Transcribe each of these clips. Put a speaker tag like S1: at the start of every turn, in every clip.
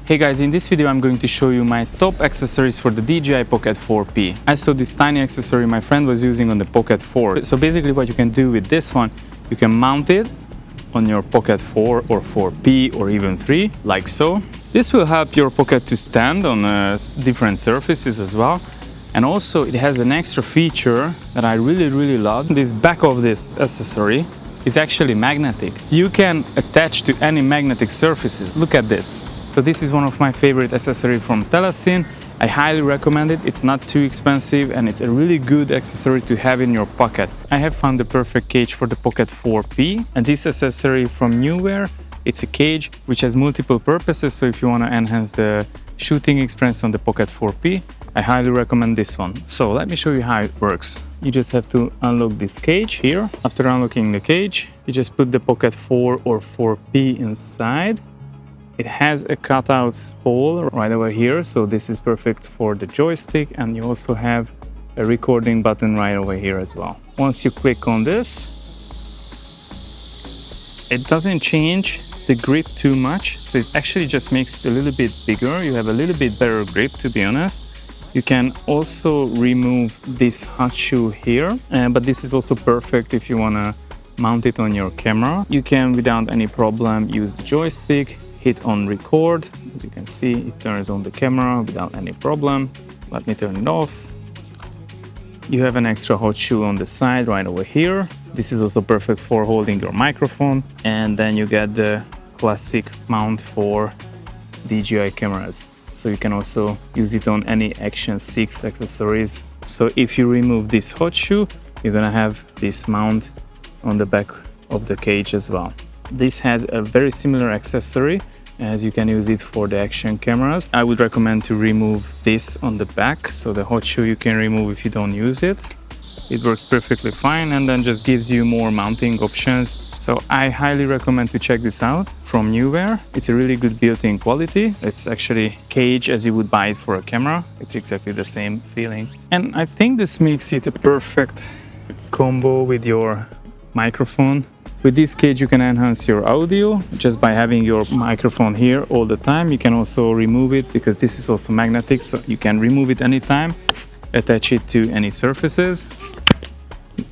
S1: Hey guys, in this video I'm going to show you my top accessories for the DJI Pocket 4P. I saw this tiny accessory my friend was using on the Pocket 4. So basically what you can do with this one, you can mount it on your Pocket 4 or 4P or even 3, like so. This will help your Pocket to stand on different surfaces as well. And also it has an extra feature that I really love. This back of this accessory is actually magnetic. You can attach to any magnetic surfaces. Look at this. So this is one of my favorite accessories from Telesin. I highly recommend it. It's not too expensive and it's a really good accessory to have in your pocket. I have found the perfect cage for the Pocket 4P, and this accessory from NEEWER, it's a cage which has multiple purposes. So if you want to enhance the shooting experience on the Pocket 4P, I highly recommend this one. So let me show you how it works. You just have to unlock this cage here. After unlocking the cage, you just put the Pocket 4 or 4P inside. It has a cutout hole right over here, so this is perfect for the joystick, and you also have a recording button right over here as well. Once you click on this, it doesn't change the grip too much, so it actually just makes it a little bit bigger. You have a little bit better grip, to be honest. You can also remove this hot shoe here, but this is also perfect if you want to mount it on your camera. You can, without any problem, use the joystick, hit on record. As you can see, it turns on the camera without any problem. Let me turn it off. You have an extra hot shoe on the side right over here. This is also perfect for holding your microphone. And then you get the classic mount for DJI cameras. So you can also use it on any Action 6 accessories. So if you remove this hot shoe, you're gonna have this mount on the back of the cage as well. This has a very similar accessory, as you can use it for the Action cameras. I would recommend to remove this on the back, so the hot shoe you can remove if you don't use it. It works perfectly fine and then just gives you more mounting options. So I highly recommend to check this out from NEEWER. It's a really good built-in quality. It's actually cage as you would buy it for a camera. It's exactly the same feeling. And I think this makes it a perfect combo with your microphone. With this cage you can enhance your audio just by having your microphone here all the time. You can also remove it because this is also magnetic, so you can remove it anytime, attach it to any surfaces,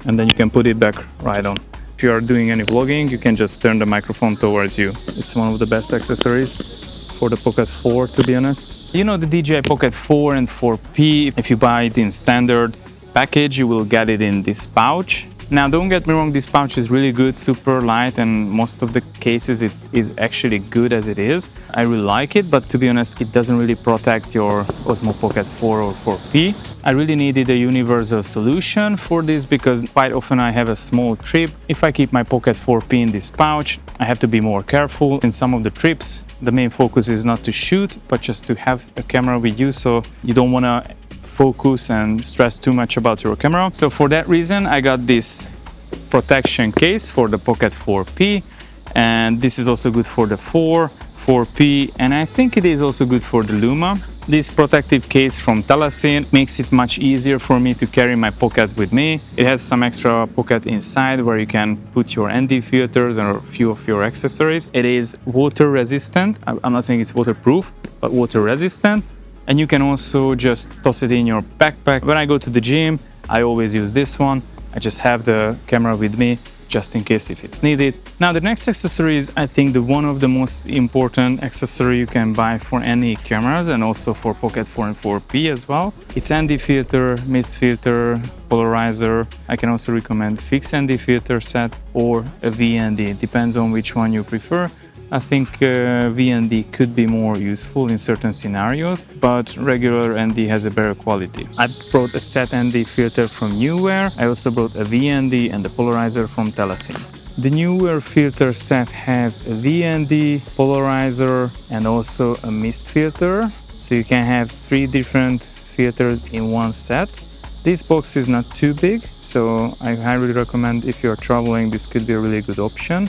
S1: and then you can put it back right on. If you are doing any vlogging, you can just turn the microphone towards you. It's one of the best accessories for the Pocket 4, to be honest. You know, the DJI Pocket 4 and 4P, if you buy it in standard package, you will get it in this pouch. Now, don't get me wrong, this pouch is really good, super light, and most of the cases it is actually good as it is. I really like it, but to be honest, it doesn't really protect your Osmo Pocket 4 or 4P. I really needed a universal solution for this because quite often I have a small trip. If I keep my Pocket 4P in this pouch, I have to be more careful. In some of the trips, the main focus is not to shoot, but just to have a camera with you, so you don't want to focus and stress too much about your camera. So for that reason, I got this protection case for the Pocket 4P, and this is also good for the 4P, and I think it is also good for the Luma. This protective case from Telesin makes it much easier for me to carry my Pocket with me. It has some extra pocket inside where you can put your ND filters or a few of your accessories. It is water resistant. I'm not saying it's waterproof, but water resistant. And you can also just toss it in your backpack. When I go to the gym, I always use this one. I just have the camera with me just in case if it's needed. Now the next accessory is, I think, the one of the most important accessory you can buy for any cameras and also for Pocket 4 and 4P as well. It's ND filter, mist filter, polarizer. I can also recommend fixed ND filter set or a VND. It depends on which one you prefer. I think VND could be more useful in certain scenarios, but regular ND has a better quality. I brought a set ND filter from NEEWER. I also brought a VND and a polarizer from Telesin. The NEEWER filter set has a VND, polarizer, and also a mist filter. So you can have 3 different filters in one set. This box is not too big, so I highly recommend if you're traveling, this could be a really good option.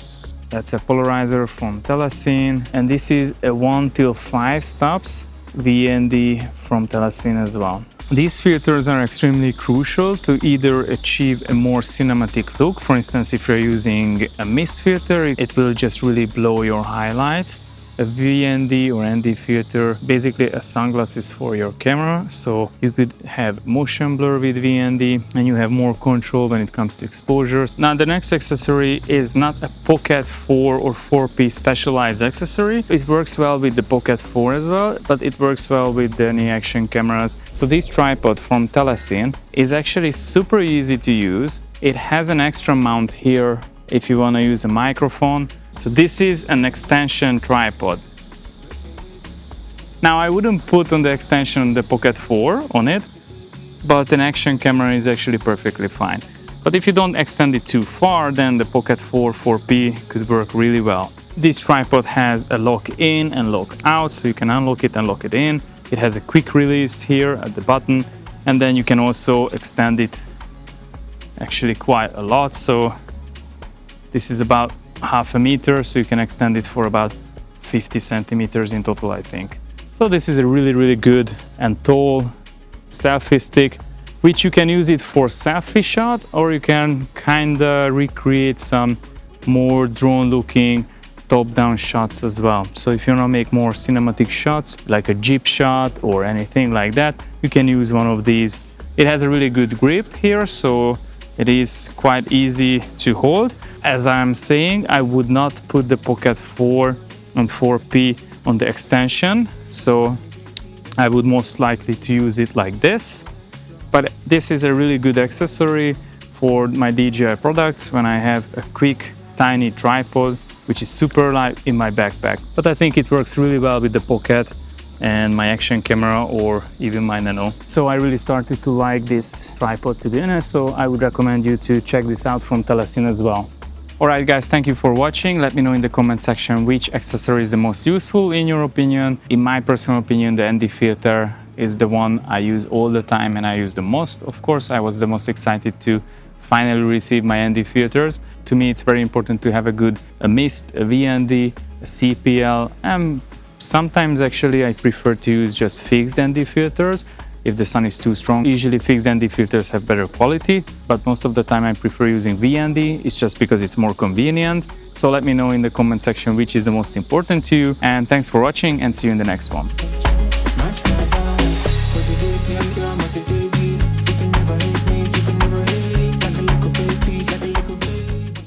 S1: That's a polarizer from Telesin, and this is a 1 till 5 stops VND from Telesin as well. These filters are extremely crucial to either achieve a more cinematic look. For instance, if you're using a mist filter, it will just really blow your highlights. a VND or ND filter, basically a sunglasses for your camera. So you could have motion blur with VND and you have more control when it comes to exposure. Now the next accessory is not a Pocket 4 or 4P specialized accessory. It works well with the Pocket 4 as well, but it works well with the NEEWER Action cameras. So this tripod from Telesin is actually super easy to use. It has an extra mount here if you want to use a microphone. So this is an extension tripod. Now I wouldn't put on the extension the Pocket 4 on it, but an action camera is actually perfectly fine. But if you don't extend it too far, then the Pocket 4 4P could work really well. This tripod has a lock in and lock out, so you can unlock it and lock it in. It has a quick release here at the button, and then you can also extend it actually quite a lot. So this is about half a meter, so you can extend it for about 50 centimeters in total, I think. So this is a really good and tall selfie stick, which you can use it for selfie shot, or you can kinda recreate some more drone looking top-down shots as well. So if you want to make more cinematic shots, like a jeep shot or anything like that, you can use one of these. It has a really good grip here, so it is quite easy to hold. As I'm saying, I would not put the Pocket 4 and 4P on the extension, so I would most likely to use it like this. But this is a really good accessory for my DJI products when I have a quick, tiny tripod, which is super light in my backpack. But I think it works really well with the Pocket and my action camera or even my Nano. So I really started to like this tripod, to be honest, so I would recommend you to check this out from Telesin as well. Alright guys, thank you for watching. Let me know in the comment section which accessory is the most useful in your opinion. In my personal opinion, the ND filter is the one I use all the time and I use the most. Of course, I was the most excited to finally receive my ND filters. To me, it's very important to have a good mist, a VND, a CPL, and sometimes actually I prefer to use just fixed ND filters if the sun is too strong. Usually fixed ND filters have better quality, but most of the time I prefer using VND. It's just because it's more convenient. So let me know in the comment section which is the most important to you, and thanks for watching and see you in the next one.